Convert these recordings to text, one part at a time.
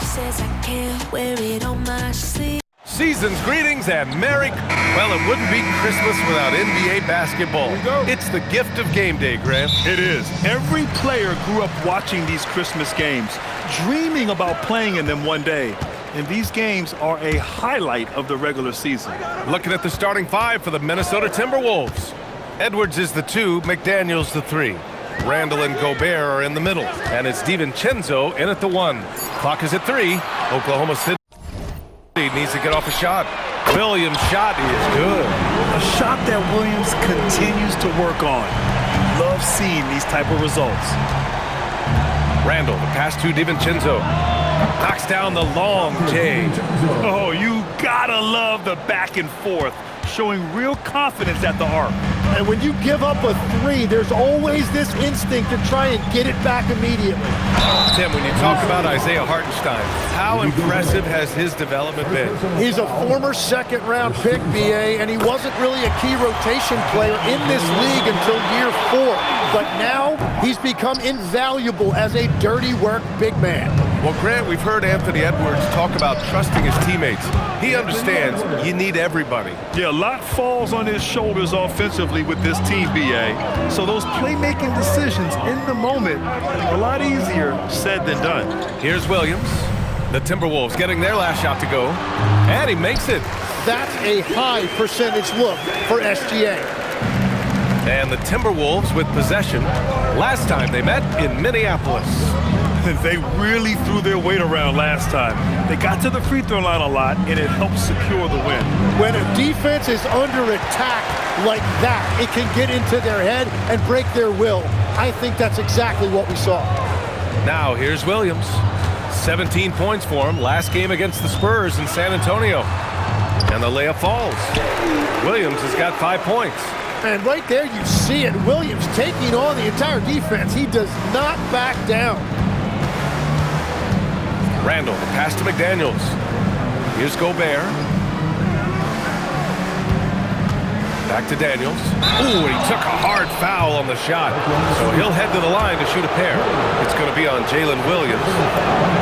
Says I can't wear it on my sleeve. Season's greetings and Merry... Well, it wouldn't be Christmas without NBA basketball. It's the gift of game day, Grant. It is. Every player grew up watching these Christmas games, dreaming about playing in them one day. And these games are a highlight of the regular season. Looking at the starting five for the Minnesota Timberwolves. Edwards is the 2, McDaniels the 3. Randall and Gobert are in the middle. And it's DiVincenzo in at the 1. Clock is at 3. Oklahoma City needs to get off a shot. Williams' shot is good. A shot that Williams continues to work on. Love seeing these type of results. Randall, the pass to DiVincenzo. Knocks down the long J. Oh, you gotta love the back and forth, showing real confidence at the arc. And when you give up a 3, there's always this instinct to try and get it back immediately. Tim, when you talk about Isaiah Hartenstein, how impressive has his development been? He's a former second-round pick, BA, and he wasn't really a key rotation player in this league until year 4. But now he's become invaluable as a dirty work big man. Well, Grant, we've heard Anthony Edwards talk about trusting his teammates. He understands you need everybody. Yeah, a lot falls on his shoulders offensively with this team, BA. So those playmaking decisions in the moment are a lot easier said than done. Here's Williams. The Timberwolves getting their last shot to go. And he makes it. That's a high percentage look for SGA. And the Timberwolves with possession. Last time they met in Minneapolis. They really threw their weight around last time. They got to the free throw line a lot, and it helped secure the win. When a defense is under attack like that, it can get into their head and break their will. I think that's exactly what we saw. Now here's Williams. 17 points for him last game against the Spurs in San Antonio. And the layup falls. Williams has got 5 points. And right there you see it. Williams taking on the entire defense. He does not back down. Randall, the pass to McDaniels. Here's Gobert. Back to Daniels. Ooh, and he took a hard foul on the shot. So he'll head to the line to shoot a pair. It's going to be on Jalen Williams.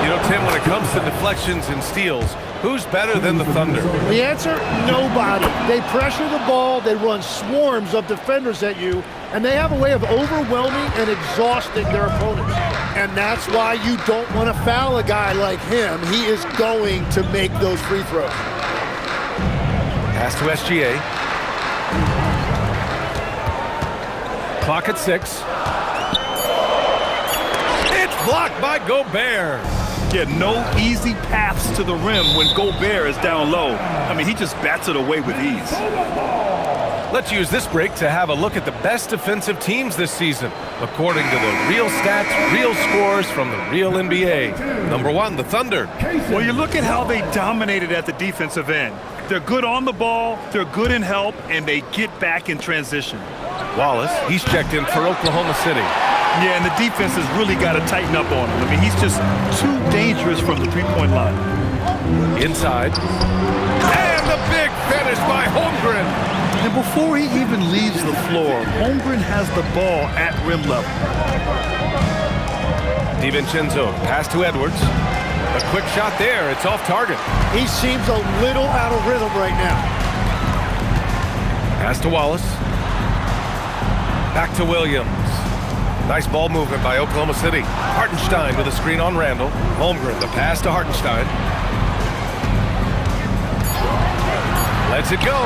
You know, Tim, when it comes to deflections and steals, who's better than the Thunder? The answer, nobody. They pressure the ball, they run swarms of defenders at you, and they have a way of overwhelming and exhausting their opponents. And that's why you don't want to foul a guy like him. He is going to make those free throws. Pass to SGA. Clock at 6. It's blocked by Gobert. Yeah, no easy paths to the rim when Gobert is down low. I mean, he just bats it away with ease. Let's use this break to have a look at the best defensive teams this season, according to the real stats, real scores from the real NBA. Number 1, the Thunder. Well, you look at how they dominated at the defensive end. They're good on the ball, they're good in help, and they get back in transition. Wallace, he's checked in for Oklahoma City. Yeah, and the defense has really got to tighten up on him. I mean, he's just too dangerous from the three-point line. Inside. And the big finish by Holmgren. And before he even leaves the floor, Holmgren has the ball at rim level. DiVincenzo, pass to Edwards. A quick shot there. It's off target. He seems a little out of rhythm right now. Pass to Wallace. Back to Williams. Nice ball movement by Oklahoma City. Hartenstein with a screen on Randall. Holmgren, the pass to Hartenstein. Lets it go.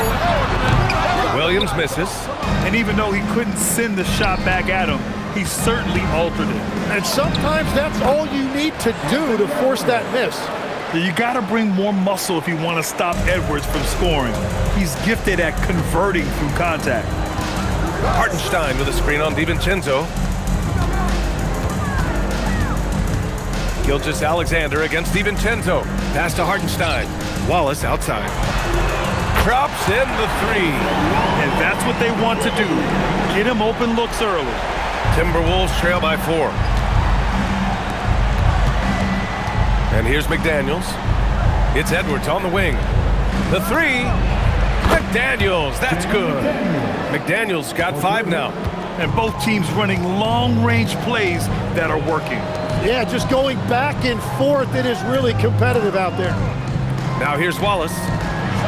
Williams misses. And even though he couldn't send the shot back at him, he certainly altered it. And sometimes that's all you need to do to force that miss. You got to bring more muscle if you want to stop Edwards from scoring. He's gifted at converting through contact. Hartenstein with a screen on DiVincenzo. Gilgeous-Alexander against DiVincenzo. Pass to Hartenstein. Wallace outside. Drops in the 3. And that's what they want to do. Get him open looks early. Timberwolves trail by 4. And here's McDaniels. It's Edwards on the wing. The 3. McDaniels, that's good. McDaniels got 5 now. and both teams running long-range plays that are working. Yeah, just going back and forth. It is really competitive out there. Now here's Wallace.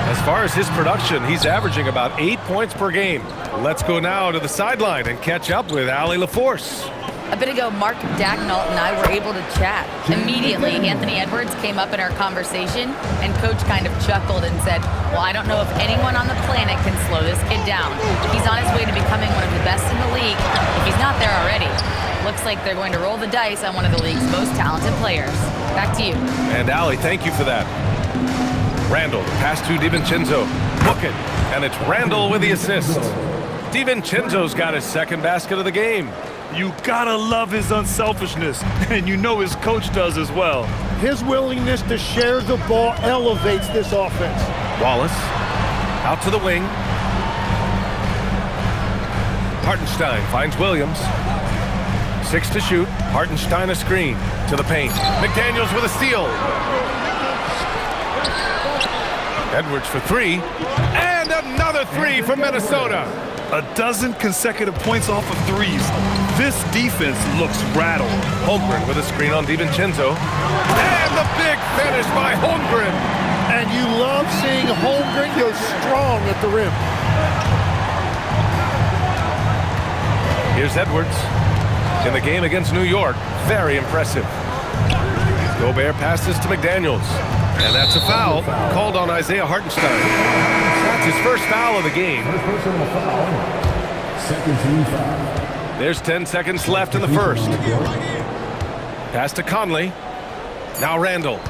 As far as his production, he's averaging about 8 points per game. Let's go now to the sideline and catch up with Allie LaForce. A bit ago, Mark Dagnall and I were able to chat. Immediately, Anthony Edwards came up in our conversation, and Coach kind of chuckled and said, well, I don't know if anyone on the planet can slow this kid down. He's on his way to becoming one of the best in the league, if he's not there already. Looks like they're going to roll the dice on one of the league's most talented players. Back to you. And Allie, thank you for that. Randall, pass to DiVincenzo. Book it, and it's Randall with the assist. DiVincenzo's got his second basket of the game. You gotta love his unselfishness, and you know his coach does as well. His willingness to share the ball elevates this offense. Wallace, out to the wing. Hartenstein finds Williams. 6 to shoot. Hartenstein a screen to the paint. McDaniels with a steal. Edwards for 3. And another 3 for Minnesota. A dozen consecutive points off of threes. This defense looks rattled. Holmgren with a screen on DiVincenzo. And the big finish by Holmgren. And you love seeing Holmgren go strong at the rim. Here's Edwards. In the game against New York, very impressive. Gobert passes to McDaniels. And that's a foul called on Isaiah Hartenstein. That's his first foul of the game. There's 10 seconds left in the first. Pass to Conley. Now Randall.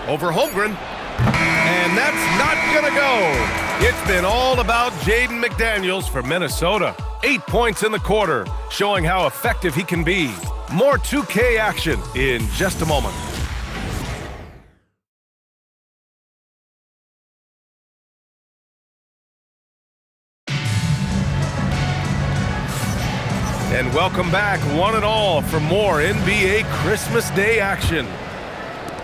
Over Holmgren. And that's not gonna go. It's been all about Jaden McDaniels for Minnesota. 8 points in the quarter, showing how effective he can be. More 2K action in just a moment. And welcome back, one and all, for more NBA Christmas Day action.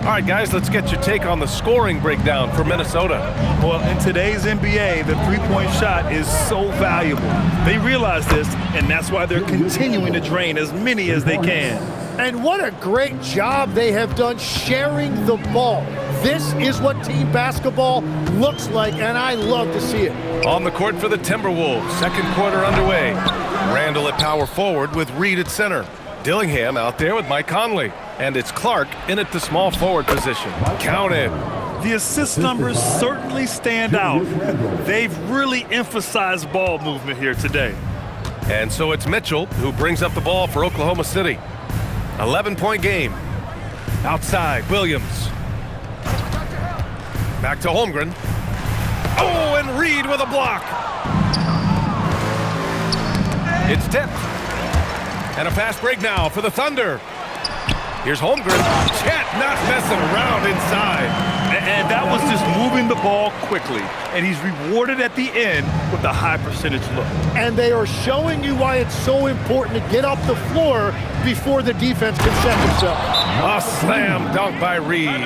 All right, guys, let's get your take on the scoring breakdown for Minnesota. Well, in today's NBA, the three-point shot is so valuable. They realize this, and that's why they're continuing to drain as many as they can. And what a great job they have done sharing the ball. This is what team basketball looks like, and I love to see it. On the court for the Timberwolves, second quarter underway. Randall at power forward with Reed at center. Dillingham out there with Mike Conley. And it's Clark in at the small forward position. Count it. The assist numbers certainly stand out. They've really emphasized ball movement here today. And so it's Mitchell who brings up the ball for Oklahoma City. 11-point game. Outside, Williams. Back to Holmgren. Oh, and Reed with a block. It's tipped. And a fast break now for the Thunder. Here's Holmgren. Chet not messing around inside. And that was just moving the ball quickly. And he's rewarded at the end with a high percentage look. And they are showing you why it's so important to get up the floor before the defense can set themselves. A slam dunk by Reed.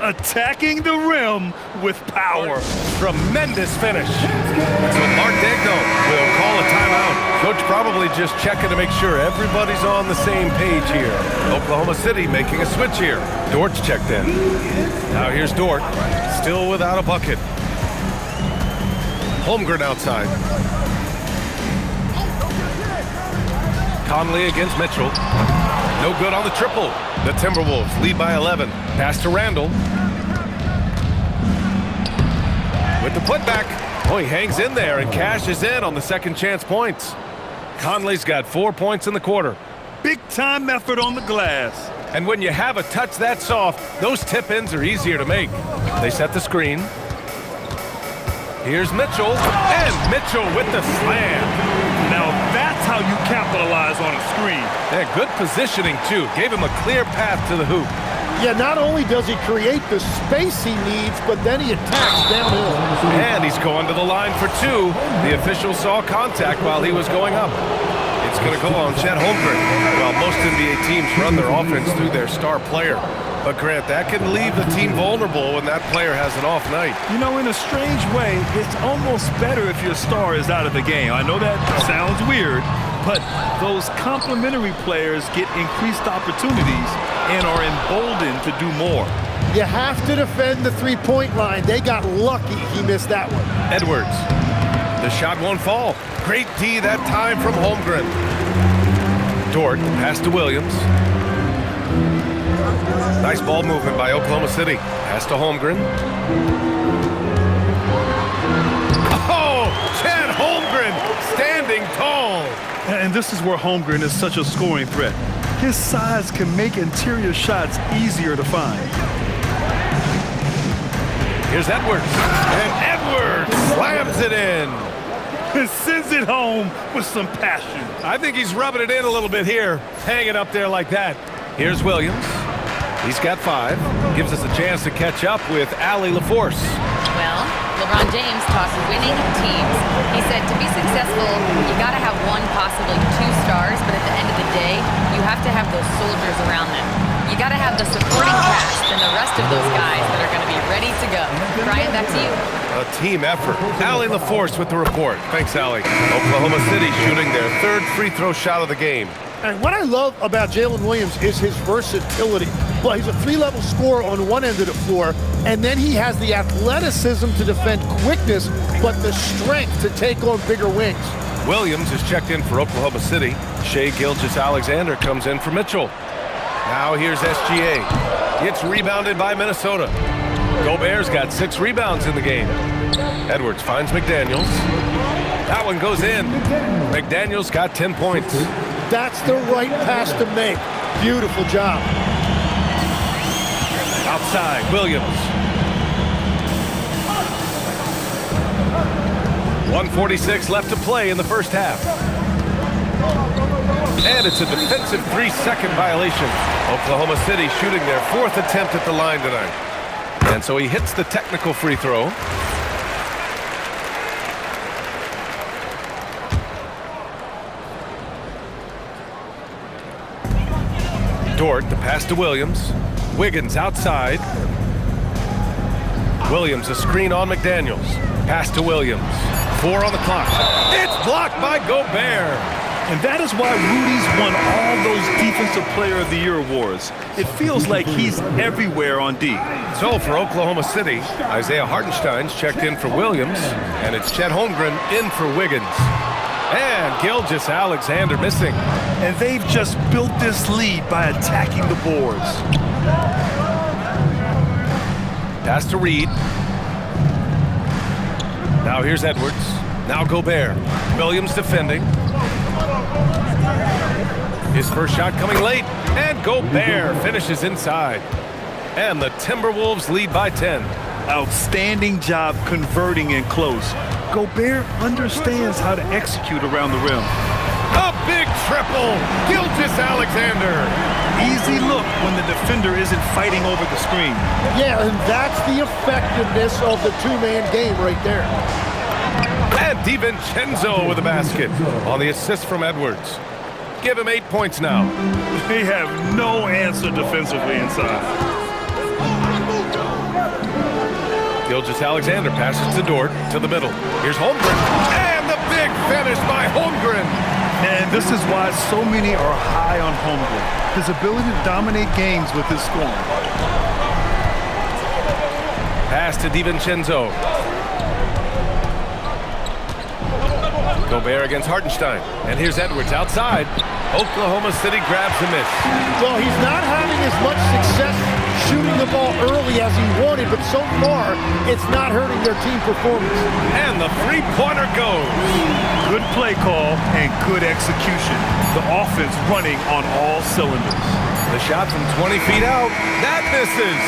Attacking the rim with power. Tremendous finish. So Mark Dagnall will call a timeout. Coach probably just checking to make sure everybody's on the same page here. Oklahoma City making a switch here. Dort's checked in. Now here's Dort, still without a bucket. Holmgren outside. Conley against Mitchell. No good on the triple. The Timberwolves lead by 11. Pass to Randall. With the putback. Oh, he hangs in there and cashes in on the second chance points. Conley's got 4 points in the quarter. Big time effort on the glass. And when you have a touch that soft, those tip-ins are easier to make. They set the screen. Here's Mitchell. And Mitchell with the slam. Now that's how you capitalize on a screen. And good positioning, too. Gave him a clear path to the hoop. Yeah, not only does he create the space he needs, but then he attacks downhill. And he's going to the line for 2. The official saw contact while he was going up. It's going to go on Chet Holmgren. While most NBA teams run their offense through their star player. But Grant, that can leave the team vulnerable when that player has an off night. You know, in a strange way, it's almost better if your star is out of the game. I know that sounds weird, but those complementary players get increased opportunities and are emboldened to do more. You have to defend the three-point line. They got lucky he missed that one. Edwards. The shot won't fall. Great D that time from Holmgren. Dort, pass to Williams. Nice ball movement by Oklahoma City. Pass to Holmgren. Oh, Chet Holmgren standing tall. And this is where Holmgren is such a scoring threat. His size can make interior shots easier to find. Here's Edwards. And Edwards slams it in. And sends it home with some passion. I think he's rubbing it in a little bit here. Hang it up there like that. Here's Williams. He's got 5. Gives us a chance to catch up with Allie LaForce. Well, LeBron James talked winning teams. He said to be successful, you got to have 1, possibly 2 stars, but at the end of the day, you have to have those soldiers around them. You got to have the supporting cast and the rest of those guys that are going to be ready to go. Brian, back to you. A team effort. Allie LaForce with the report. Thanks, Allie. Oklahoma City shooting their 3rd free throw shot of the game. And what I love about Jalen Williams is his versatility. Well, he's a 3-level scorer on one end of the floor, and then he has the athleticism to defend quickness, but the strength to take on bigger wings. Williams is checked in for Oklahoma City. Shai Gilgeous-Alexander comes in for Mitchell. Now here's SGA. It's rebounded by Minnesota. Gobert's got 6 rebounds in the game. Edwards finds McDaniels. That one goes in. McDaniels got 10 points. That's the right pass to make. Beautiful job. Outside, Williams. 1:46 left to play in the first half. And it's a defensive 3-second violation. Oklahoma City shooting their 4th attempt at the line tonight. And so he hits the technical free throw. Dort, the pass to Williams. Wiggins outside. Williams, a screen on McDaniels. Pass to Williams. 4 on the clock. It's blocked by Gobert. And that is why Rudy's won all those Defensive Player of the Year awards. It feels like he's everywhere on D. So for Oklahoma City, Isaiah Hartenstein's checked in for Williams, and it's Chet Holmgren in for Wiggins. And Gilgeous-Alexander missing. And they've just built this lead by attacking the boards. Pass to Reed. Now here's Edwards. Now Gobert. Williams defending. His first shot coming late, and Gobert finishes inside. And the Timberwolves lead by 10. Outstanding job converting in close. Gobert understands how to execute around the rim. A big triple, Gilgeous-Alexander. Easy look when the defender isn't fighting over the screen. Yeah, and that's the effectiveness of the 2-man game right there. And DiVincenzo with a basket on the assist from Edwards. Give him 8 points now. They have no answer defensively inside. Gilgeous-Alexander passes to Dort to the middle. Here's Holmgren. And the big finish by Holmgren. And this is why so many are high on Holmgren. His ability to dominate games with his scoring. Pass to DiVincenzo. Gobert against Hartenstein. And here's Edwards outside. Oklahoma City grabs the miss. Well, he's not having as much success shooting the ball early as he wanted, but so far, it's not hurting their team performance. And the three-pointer goes. Good play call and good execution. The offense running on all cylinders. The shot from 20 feet out, that misses.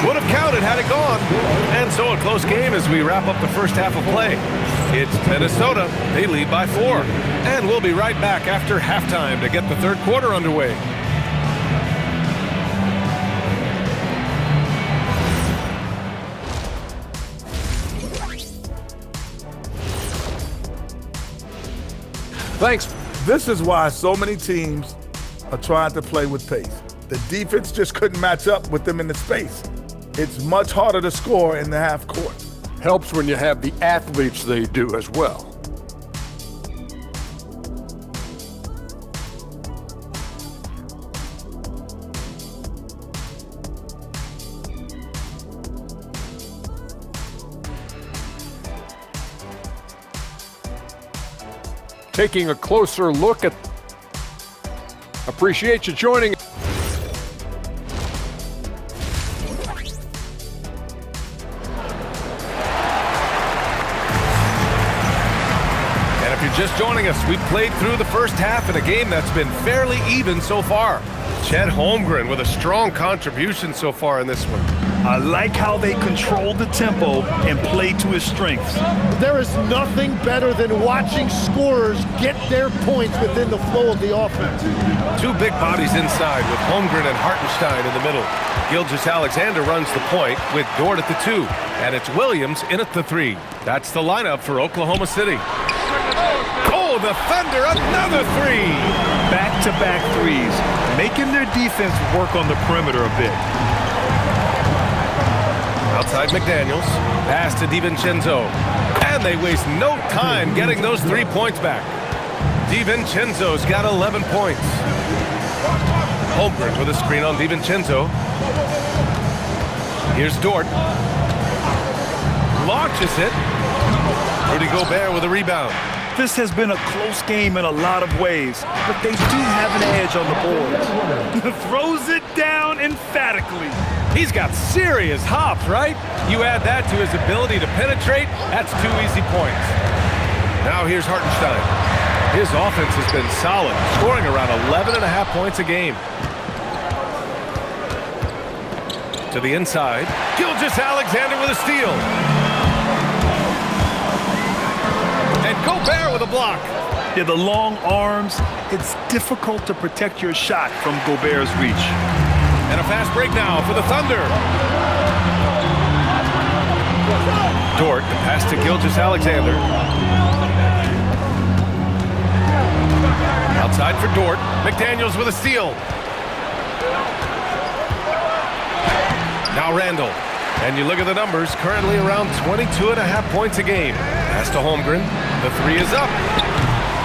Would have counted had it gone. And so a close game as we wrap up the first half of play. It's Minnesota. They lead by 4. And we'll be right back after halftime to get the third quarter underway. Thanks. This is why so many teams are trying to play with pace. The defense just couldn't match up with them in the space. It's much harder to score in the half court. Helps when you have the athletes they do as well. Taking a closer look at. Appreciate you joining. And if you're just joining us, we've played through the first half in a game that's been fairly even so far. Chet Holmgren with a strong contribution so far in this one. I like how they control the tempo and play to his strengths. There is nothing better than watching scorers get their points within the flow of the offense. Two big bodies inside with Holmgren and Hartenstein in the middle. Gilgeous-Alexander runs the point with Dort at the 2, and it's Williams in at the 3. That's the lineup for Oklahoma City. Oh, the Thunder, another 3! Back-to-back threes, making their defense work on the perimeter a bit. Outside McDaniels, pass to DiVincenzo, and they waste no time getting those 3 points back. DiVincenzo's got 11 points. Holmgren with a screen on DiVincenzo. Here's Dort. Launches it. Rudy Gobert with a rebound. This has been a close game in a lot of ways, but they do have an edge on the boards. Throws it down emphatically. He's got serious hops, right? You add that to his ability to penetrate, that's 2 easy points. Now here's Hartenstein. His offense has been solid, scoring around 11.5 points a game. To the inside, Gilgeous-Alexander with a steal. And Gobert with a block. Yeah, the long arms, it's difficult to protect your shot from Gobert's reach. And a fast break now for the Thunder. Dort, the pass to Gilgeous-Alexander. Outside for Dort. McDaniels with a steal. Now Randall. And you look at the numbers, currently around 22.5 points a game. Pass to Holmgren. The 3 is up.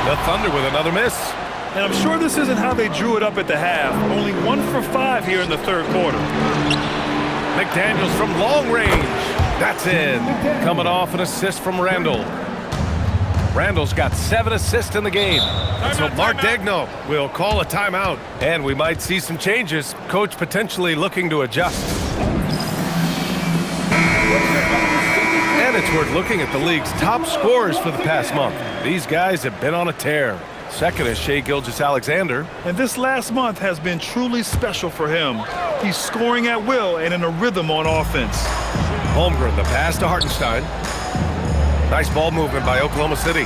The Thunder with another miss. And I'm sure this isn't how they drew it up at the half. Only 1 for 5 here in the third quarter. McDaniels from long range. That's in. Coming off an assist from Randall. Randall's got 7 assists in the game. So Mark Daigneault will call a timeout. And we might see some changes. Coach potentially looking to adjust. And it's worth looking at the league's top scorers for the past month. These guys have been on a tear. Second is Shai Gilgeous-Alexander. And this last month has been truly special for him. He's scoring at will and in a rhythm on offense. Holmgren, the pass to Hartenstein. Nice ball movement by Oklahoma City.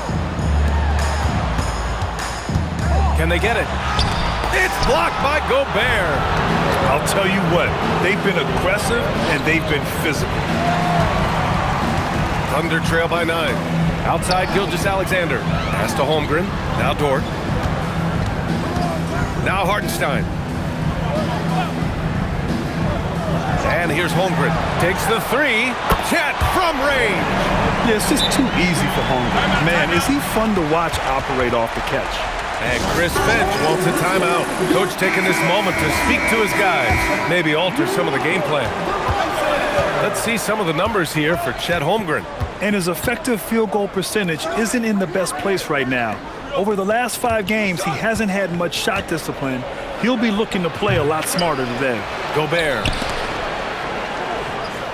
Can they get it? It's blocked by Gobert. I'll tell you what, they've been aggressive and they've been physical. Thunder trail by 9. Outside Gilgeous-Alexander. Pass to Holmgren. Now Dort. Now Hartenstein. And here's Holmgren. Takes the 3. Chet from range. Yeah, it's just too easy for Holmgren. Man, is he fun to watch operate off the catch. And Chris Finch wants a timeout. Coach taking this moment to speak to his guys. Maybe alter some of the game plan. Let's see some of the numbers here for Chet Holmgren. And his effective field goal percentage isn't in the best place right now. Over the last 5 games, he hasn't had much shot discipline. He'll be looking to play a lot smarter today. Gobert.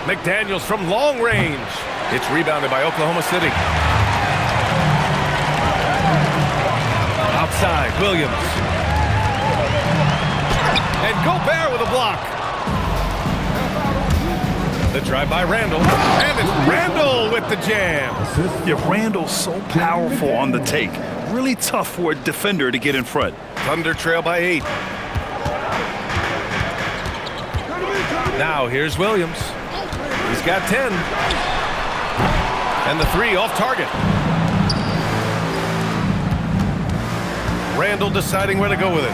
McDaniels from long range. It's rebounded by Oklahoma City. Outside, Williams. And Gobert with a block. The drive by Randall. And it's Randall with the jam. Yeah, Randall's so powerful on the take. Really tough for a defender to get in front. Thunder trail by 8. Now here's Williams. He's got 10. And the 3 off target. Randall deciding where to go with it.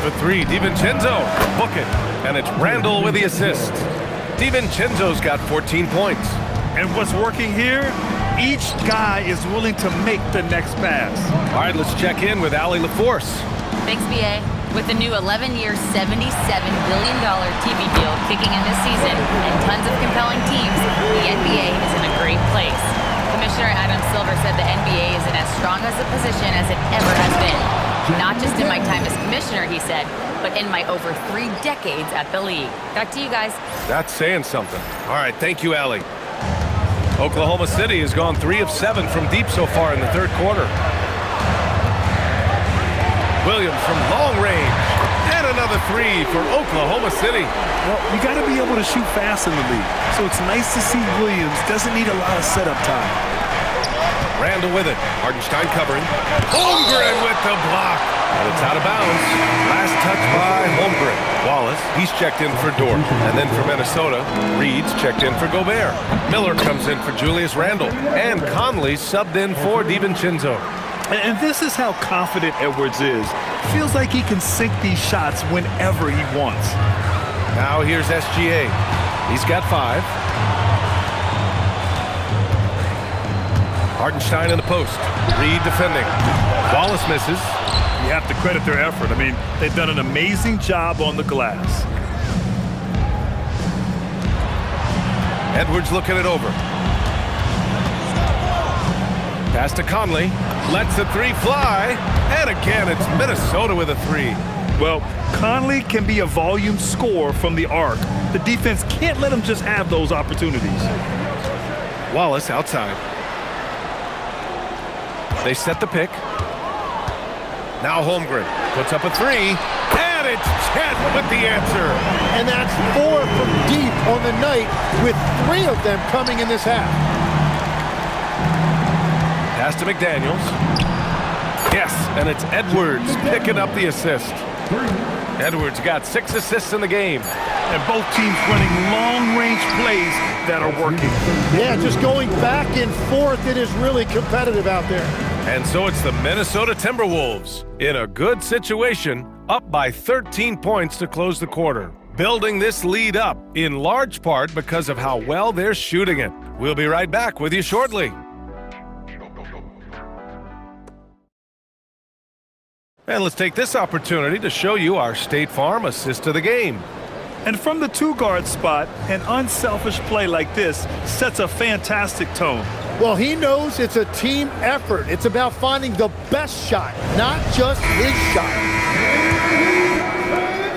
for three. DiVincenzo, book it. And it's Randall with the assist. DiVincenzo's got 14 points. And what's working here? Each guy is willing to make the next pass. All right, let's check in with Allie LaForce. Thanks, BA. With the new 11-year, $77 billion TV deal kicking in this season and tons of compelling teams, the NBA is in a great place. Commissioner Adam Silver said the NBA is in as strong as a position as it ever has been. Not just in my time as commissioner, he said, but in my over 3 decades at the league. Back to you guys. That's saying something. All right, thank you, Allie. Oklahoma City has gone 3 of 7 from deep so far in the third quarter. Williams from long range. And another 3 for Oklahoma City. Well, you got to be able to shoot fast in the league. So it's nice to see Williams doesn't need a lot of setup time. Randall with it. Hartenstein covering. Holmgren with the block. And it's out of bounds. Last touch by Holmgren. Wallace, he's checked in for Dort. And then for Minnesota, Reed's checked in for Gobert. Miller comes in for Julius Randle. And Conley subbed in for DiVincenzo. And this is how confident Edwards is. Feels like he can sink these shots whenever he wants. Now here's SGA. He's got 5. Hartenstein in the post. Reed defending. Wallace misses. You have to credit their effort. I mean, they've done an amazing job on the glass. Edwards looking it over. Pass to Conley. Lets the 3 fly. And again, it's Minnesota with a 3. Well, Conley can be a volume scorer from the arc. The defense can't let him just have those opportunities. Wallace outside. They set the pick. Now Holmgren puts up a 3. And it's Chet with the answer. And that's 4 from deep on the night, with 3 of them coming in this half. Pass to McDaniels. Yes, and it's Edwards picking up the assist. Edwards got 6 assists in the game. And both teams running long-range plays that are working. Yeah, just going back and forth, it is really competitive out there. And so it's the Minnesota Timberwolves in a good situation, up by 13 points to close the quarter. Building this lead up in large part because of how well they're shooting it. We'll be right back with you shortly. And let's take this opportunity to show you our State Farm assist of the game. And from the 2-guard spot, an unselfish play like this sets a fantastic tone. Well, he knows it's a team effort. It's about finding the best shot, not just his shot.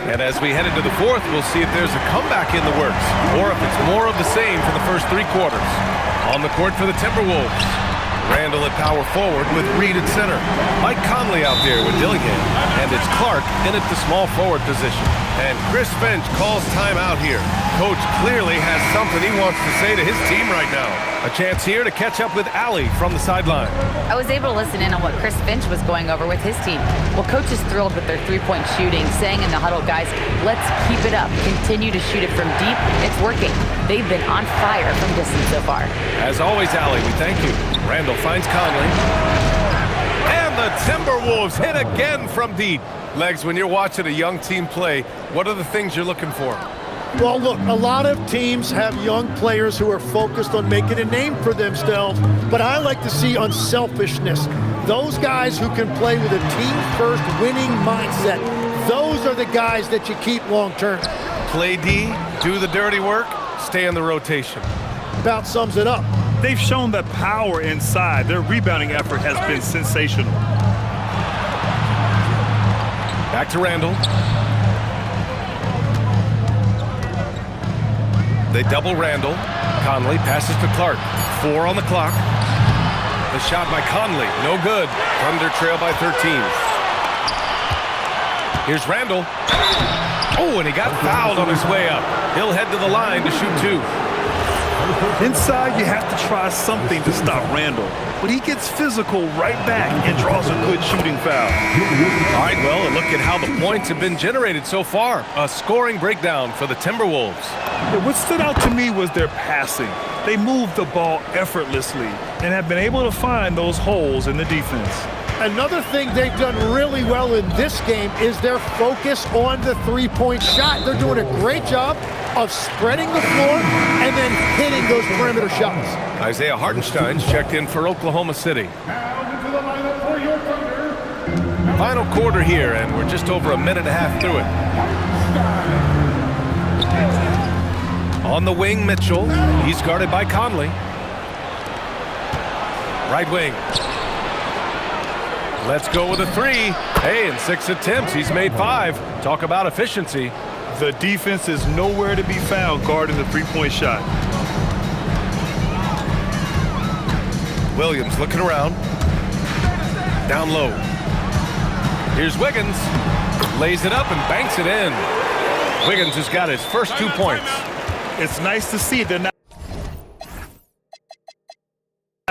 And as we head into the fourth, we'll see if there's a comeback in the works or if it's more of the same for the first 3 quarters. On the court for the Timberwolves. Randall at power forward with Reed at center. Mike Conley out there with Dillingham. And it's Clark in at the small forward position. And Chris Finch calls timeout here. Coach clearly has something he wants to say to his team right now. A chance here to catch up with Allie from the sideline. I was able to listen in on what Chris Finch was going over with his team. Well, Coach is thrilled with their 3-point shooting, saying in the huddle, guys, let's keep it up. Continue to shoot it from deep. It's working. They've been on fire from distance so far. As always, Allie, we thank you. Randall finds Conley. And the Timberwolves hit again from deep. Legs, when you're watching a young team play, what are the things you're looking for? Well, look, a lot of teams have young players who are focused on making a name for themselves, but I like to see unselfishness. Those guys who can play with a team-first winning mindset, those are the guys that you keep long-term. Play D, do the dirty work, stay in the rotation. About sums it up. They've shown that power inside. Their rebounding effort has been sensational. Back to Randall. They double Randall. Conley passes to Clark. 4 on the clock. The shot by Conley, no good. Thunder trail by 13. Here's Randall. Oh, and he got fouled on his way up. He'll head to the line to shoot 2. Inside, you have to try something to stop Randall. But he gets physical right back and draws a good shooting foul. All right, well, a look at how the points have been generated so far. A scoring breakdown for the Timberwolves. What stood out to me was their passing. They moved the ball effortlessly and have been able to find those holes in the defense. Another thing they've done really well in this game is their focus on the three-point shot. They're doing a great job of spreading the floor and then hitting those perimeter shots. Isaiah Hartenstein's checked in for Oklahoma City. Final quarter here, and we're just over a minute and a half through it. On the wing, Mitchell. He's guarded by Conley. Right wing. Let's go with a three. Hey, in 6 attempts, he's made 5. Talk about efficiency. The defense is nowhere to be found guarding the three-point shot. Williams looking around. Down low. Here's Wiggins. Lays it up and banks it in. Wiggins has got his first 2 points. It's nice to see they're not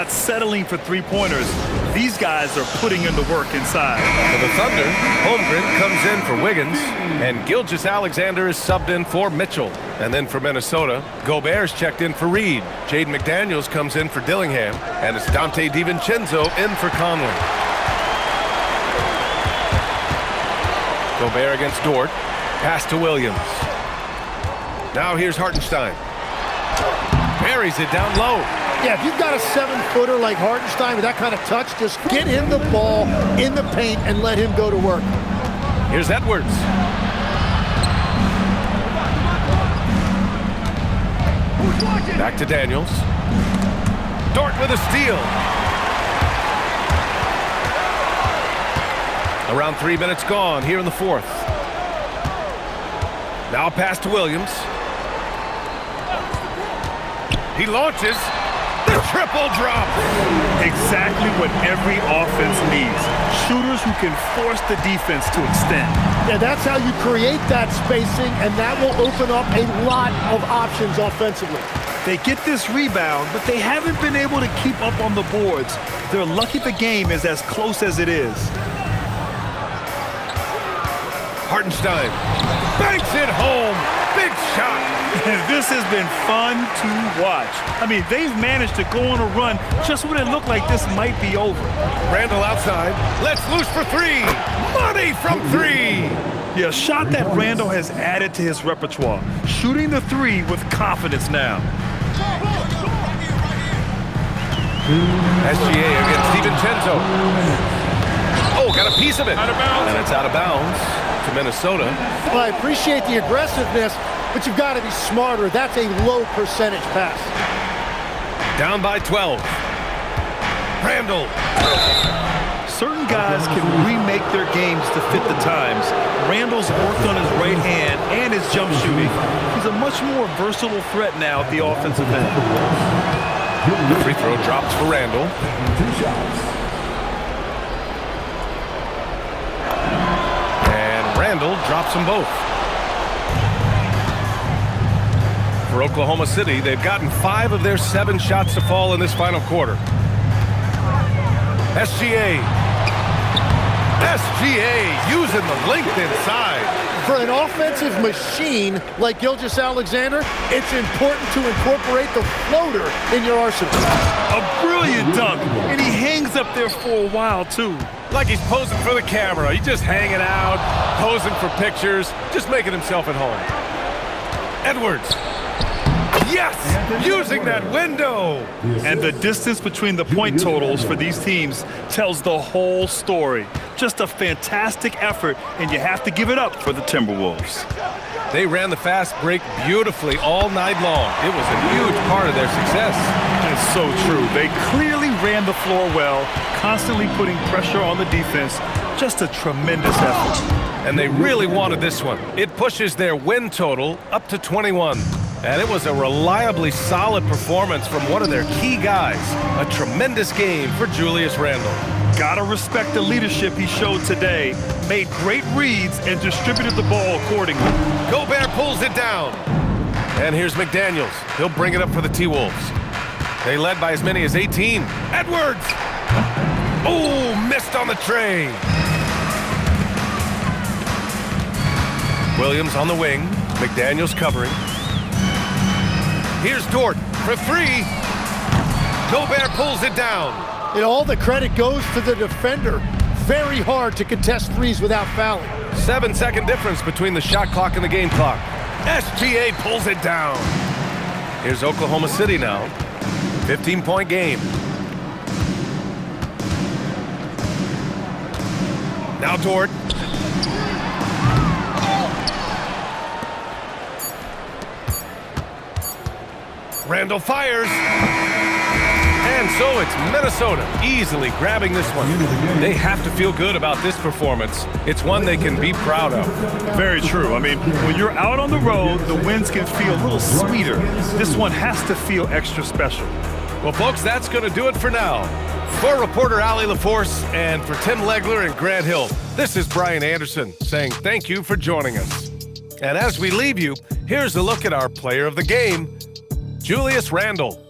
settling for three-pointers. These guys are putting in the work inside. For the Thunder, Holmgren comes in for Wiggins, and Gilgeous-Alexander is subbed in for Mitchell. And then for Minnesota, Gobert's checked in for Reed. Jaden McDaniels comes in for Dillingham, and it's Dante DiVincenzo in for Conley. Gobert against Dort. Pass to Williams. Now here's Hartenstein. Buries it down low. Yeah, if you've got a 7-footer like Hartenstein with that kind of touch, just get him the ball in the paint and let him go to work. Here's Edwards. Back to Daniels. Dort with a steal. Around 3 minutes gone here in the fourth. Now pass to Williams. He launches. The triple drop. Exactly what every offense needs. Shooters who can force the defense to extend. Yeah, that's how you create that spacing, and that will open up a lot of options offensively. They get this rebound, but they haven't been able to keep up on the boards. They're lucky the game is as close as it is. Hartenstein banks it home. Big shot. This has been fun to watch. I mean, they've managed to go on a run just when it looked like this might be over. Randall outside. Let's loose for 3. Money from 3. Yeah, a shot that Randall has added to his repertoire. Shooting the 3 with confidence now. SGA against DiVincenzo. Oh, got a piece of it. Out of bounds. And it's out of bounds to Minnesota. Well, I appreciate the aggressiveness, but you've got to be smarter. That's a low percentage pass. Down by 12. Randall. Certain guys can remake their games to fit the times. Randall's worked on his right hand and his jump shooting. He's a much more versatile threat now at the offensive end. The free throw drops for Randall. 2 shots. And Randall drops them both. For Oklahoma City, they've gotten 5 of their 7 shots to fall in this final quarter. SGA using the length inside. For an offensive machine like Gilgeous-Alexander, it's important to incorporate the floater in your arsenal. A brilliant dunk, and he hangs up there for a while, too. Like he's posing for the camera. He's just hanging out, posing for pictures, just making himself at home. Edwards. Yes! Using that window! And the distance between the point totals for these teams tells the whole story. Just a fantastic effort, and you have to give it up for the Timberwolves. They ran the fast break beautifully all night long. It was a huge part of their success. It's so true. They clearly ran the floor well, constantly putting pressure on the defense. Just a tremendous effort. And they really wanted this one. It pushes their win total up to 21. And it was a reliably solid performance from one of their key guys. A tremendous game for Julius Randle. Gotta respect the leadership he showed today. Made great reads and distributed the ball accordingly. Gobert pulls it down. And here's McDaniels. He'll bring it up for the T-Wolves. They led by as many as 18. Edwards! Oh, missed on the tray. Williams on the wing. McDaniels covering. Here's Dort for 3. Gobert pulls it down. And all the credit goes to the defender. very hard to contest threes without fouling. 7-second difference between the shot clock and the game clock. SGA pulls it down. Here's Oklahoma City now. 15-point game. Now Dort. Randall fires. And so it's Minnesota easily grabbing this one. They have to feel good about this performance. It's one they can be proud of. Very true. I mean, when you're out on the road, the wins can feel a little sweeter. This one has to feel extra special. Well, folks, that's going to do it for now. For reporter Allie LaForce and for Tim Legler and Grant Hill, this is Brian Anderson saying thank you for joining us. And as we leave you, here's a look at our player of the game, Julius Randle.